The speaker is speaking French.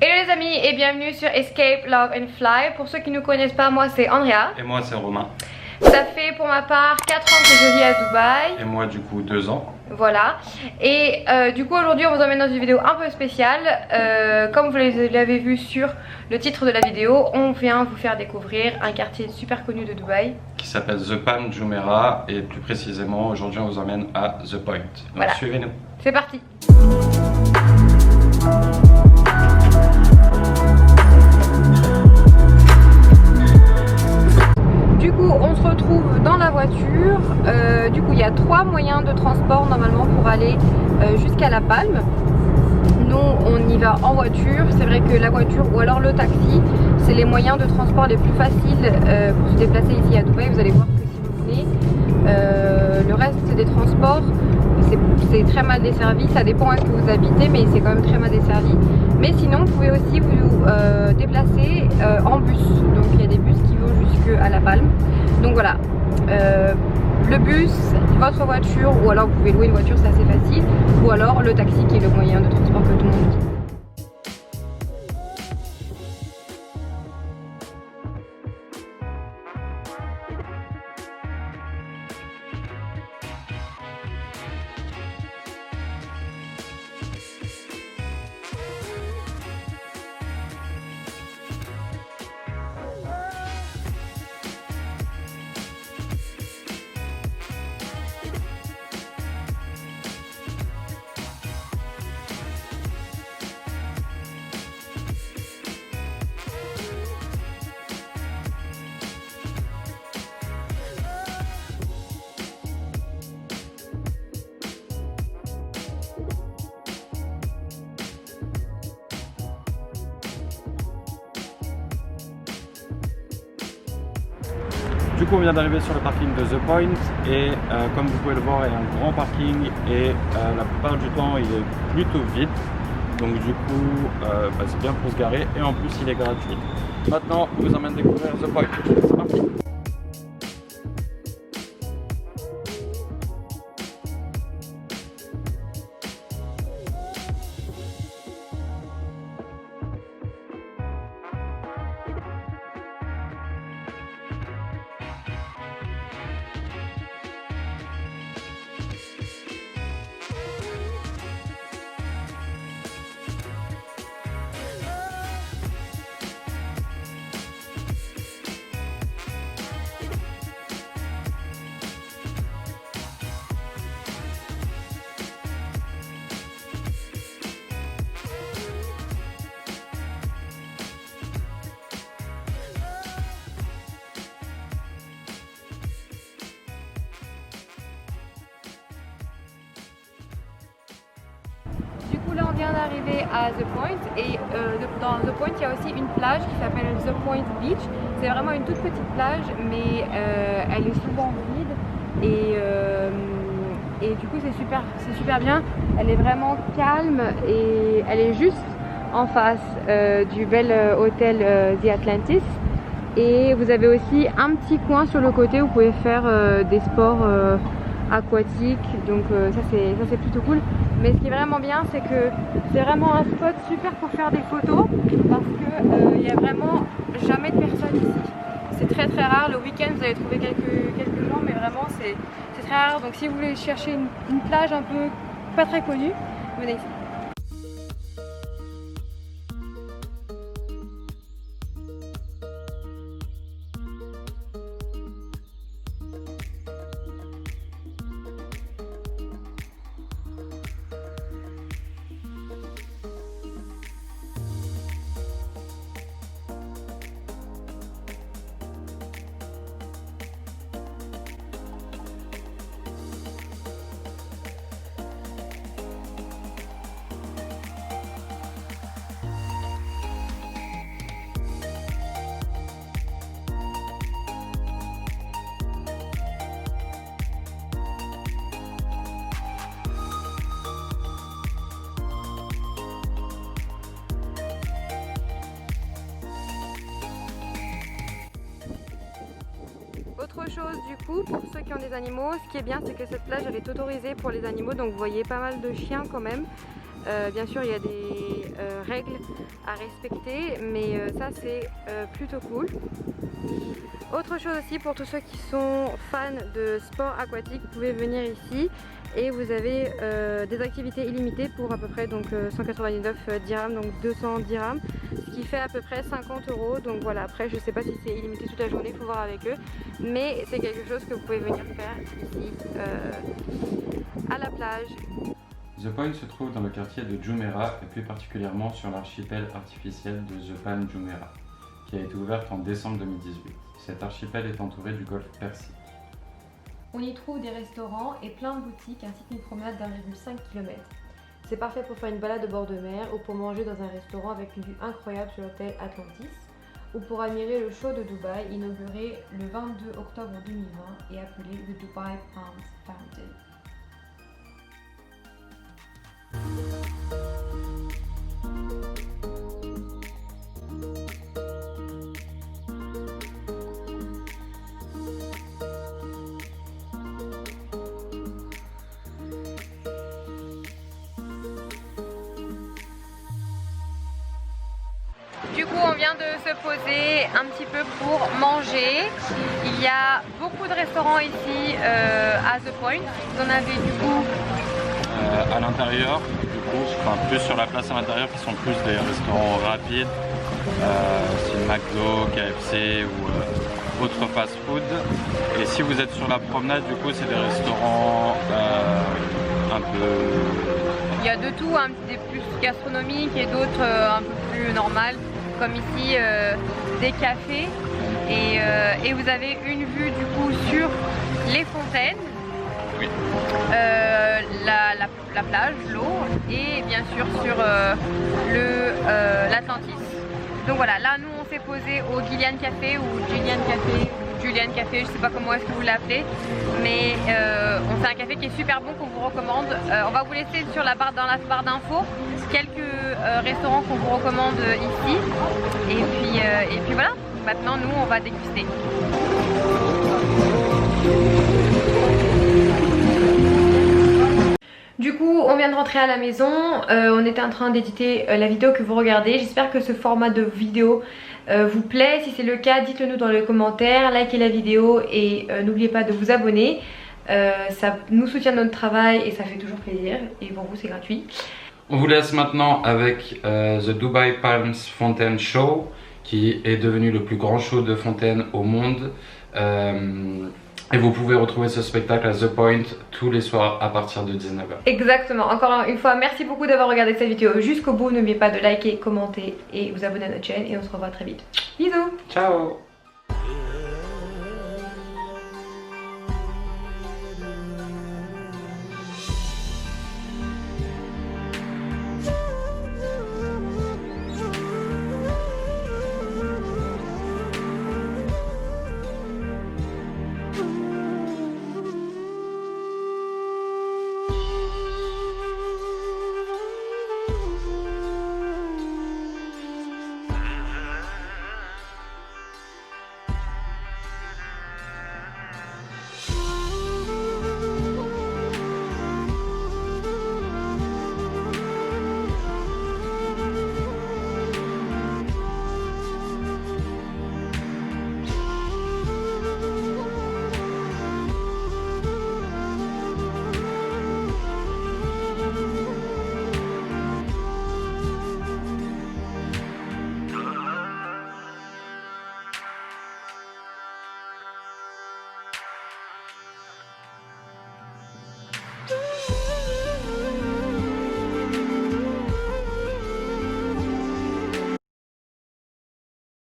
Hello les amis et bienvenue sur Escape, Love and Fly. Pour ceux qui ne nous connaissent pas, moi c'est Andrea. Et moi c'est Romain. Ça fait pour ma part 4 ans que je vis à Dubaï. Et moi du coup 2 ans. Voilà. Et du coup aujourd'hui on vous emmène dans une vidéo un peu spéciale. Comme vous l'avez vu sur le titre de la vidéo, on vient vous faire découvrir un quartier super connu de Dubaï Qui s'appelle The Palm Jumeirah. Et plus précisément aujourd'hui on vous emmène à The Point. Donc voilà. Suivez-nous. C'est parti. Du coup on se retrouve dans la voiture. Du coup il y a 3 moyens de transport normalement pour aller jusqu'à La Palme. Nous on y va en voiture. C'est vrai que la voiture ou alors le taxi, c'est les moyens de transport les plus faciles pour se déplacer ici à Dubaï. Vous allez voir que si vous venez, le reste des transports c'est très mal desservi. Ça dépend où est-ce que vous habitez, mais c'est quand même très mal desservi. Mais sinon vous pouvez aussi vous déplacer en bus. Donc il y a des bus qui vont jusqu'à La Palme. Donc voilà, le bus, votre voiture, ou alors vous pouvez louer une voiture, c'est assez facile, ou alors le taxi qui est le moyen de transport que tout le monde utilise. Du coup on vient d'arriver sur le parking de The Point. Et comme vous pouvez le voir, il y a un grand parking. Et la plupart du temps il est plutôt vide. Donc du coup c'est bien pour se garer. Et en plus il est gratuit. Maintenant on vous emmène découvrir The Point. C'est parti. Du coup là on vient d'arriver à The Point et dans The Point il y a aussi une plage qui s'appelle The Point Beach. C'est vraiment une toute petite plage mais elle est souvent vide et du coup c'est super bien. Elle est vraiment calme et elle est juste en face du bel hôtel The Atlantis. Et vous avez aussi un petit coin sur le côté où vous pouvez faire des sports aquatiques, donc ça c'est plutôt cool. Mais ce qui est vraiment bien, c'est que c'est vraiment un spot super pour faire des photos parce que il n'y a vraiment jamais de personnes ici. C'est très rare. Le week-end vous allez trouver quelques gens, mais vraiment c'est très rare. Donc si vous voulez chercher une plage un peu pas très connue, venez ici. Autre chose du coup, pour ceux qui ont des animaux, ce qui est bien c'est que cette plage elle est autorisée pour les animaux, donc vous voyez pas mal de chiens quand même. Bien sûr il y a des règles à respecter, mais ça c'est plutôt cool. Autre chose aussi, pour tous ceux qui sont fans de sport aquatique, vous pouvez venir ici et vous avez des activités illimitées pour à peu près donc 199 dirhams, donc 200 dirhams, ce qui fait à peu près 50 €. Donc voilà, après je sais pas si c'est illimité toute la journée, il faut voir avec eux, mais c'est quelque chose que vous pouvez venir faire ici à la plage. The Point se trouve dans le quartier de Jumeirah et plus particulièrement sur l'archipel artificiel de The Palm Jumeirah, qui a été ouverte en décembre 2018. Cet archipel est entouré du golfe Persique. On y trouve des restaurants et plein de boutiques ainsi qu'une promenade d'1,5 km. C'est parfait pour faire une balade au bord de mer ou pour manger dans un restaurant avec une vue incroyable sur l'hôtel Atlantis ou pour admirer le show de Dubaï inauguré le 22 octobre 2020 et appelé le Dubai Palm Fountain. Du coup, on vient de se poser un petit peu pour manger. Il y a beaucoup de restaurants ici à The Point. Vous en avez du coup À l'intérieur, du coup, enfin plus sur la place à l'intérieur, qui sont plus des restaurants rapides, style McDo, KFC ou autre fast-food. Et si vous êtes sur la promenade, du coup, c'est des restaurants un peu... Il y a de tout, hein, des plus gastronomiques et d'autres un peu plus normales, comme ici des cafés. Et vous avez une vue du coup sur les fontaines, Oui. la plage, l'eau et bien sûr sur l'Atlantis. Donc voilà, là nous on s'est posé au Gillian Café ou Julian Café. Julian Café, je sais pas comment est-ce que vous l'appelez, mais on fait un café qui est super bon, qu'on vous recommande. On va vous laisser sur la barre, dans la barre d'infos quelques restaurants qu'on vous recommande ici. Et puis voilà, maintenant nous on va déguster. Du coup, on vient de rentrer à la maison, on était en train d'éditer la vidéo que vous regardez. J'espère que ce format de vidéo vous plaît. Si c'est le cas, dites-le nous dans les commentaires, likez la vidéo et n'oubliez pas de vous abonner. Ça nous soutient dans notre travail et ça fait toujours plaisir. Et pour vous, c'est gratuit. On vous laisse maintenant avec The Dubai Palms Fountain Show, qui est devenu le plus grand show de fontaine au monde. Et vous pouvez retrouver ce spectacle à The Point tous les soirs à partir de 19h. Exactement. Encore une fois, merci beaucoup d'avoir regardé cette vidéo jusqu'au bout. N'oubliez pas de liker, commenter et vous abonner à notre chaîne. Et on se revoit très vite. Bisous. Ciao.